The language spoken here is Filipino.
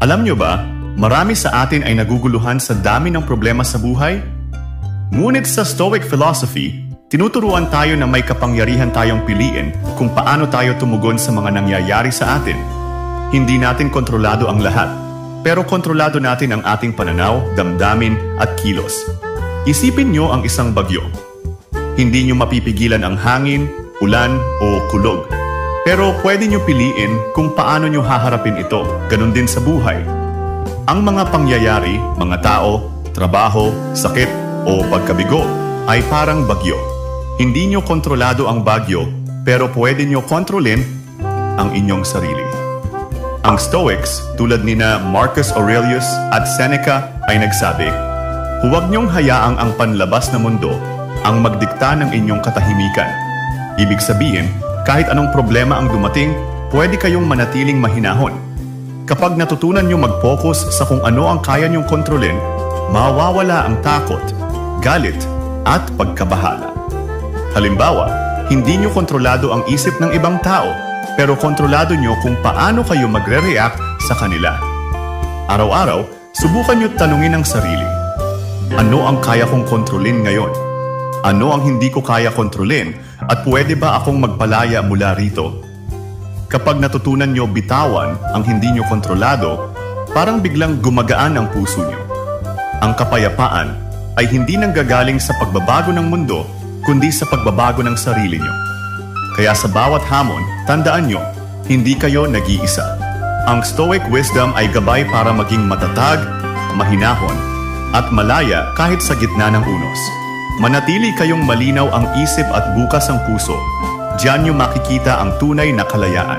Alam nyo ba, marami sa atin ay naguguluhan sa dami ng problema sa buhay? Ngunit sa Stoic philosophy, tinuturuan tayo na may kapangyarihan tayong piliin kung paano tayo tumugon sa mga nangyayari sa atin. Hindi natin kontrolado ang lahat, pero kontrolado natin ang ating pananaw, damdamin at kilos. Isipin nyo ang isang bagyo. Hindi nyo mapipigilan ang hangin, ulan o kulog. Pero pwede nyo piliin kung paano nyo haharapin ito, ganun din sa buhay. Ang mga pangyayari, mga tao, trabaho, sakit o pagkabigo ay parang bagyo. Hindi nyo kontrolado ang bagyo, pero pwede nyo kontrolin ang inyong sarili. Ang Stoics, tulad nina Marcus Aurelius at Seneca ay nagsabi, huwag niyong hayaang ang panlabas na mundo ang magdikta ng inyong katahimikan. Ibig sabihin, kahit anong problema ang dumating, pwede kayong manatiling mahinahon. Kapag natutunan niyo mag-focus sa kung ano ang kaya niyong kontrolin, mawawala ang takot, galit, at pagkabahala. Halimbawa, hindi niyo kontrolado ang isip ng ibang tao, pero kontrolado niyo kung paano kayo magre-react sa kanila. Araw-araw, subukan niyo tanungin ang sarili. Ano ang kaya kong kontrolin ngayon? Ano ang hindi ko kaya kontrolin at pwede ba akong magpalaya mula rito? Kapag natutunan nyo bitawan ang hindi nyo kontrolado, parang biglang gumagaan ang puso nyo. Ang kapayapaan ay hindi nanggagaling sa pagbabago ng mundo, kundi sa pagbabago ng sarili nyo. Kaya sa bawat hamon, tandaan nyo, hindi kayo nag-iisa. Ang Stoic wisdom ay gabay para maging matatag, mahinahon, at malaya kahit sa gitna ng unos. Manatili kayong malinaw ang isip at bukas ang puso. Diyan nyo makikita ang tunay na kalayaan.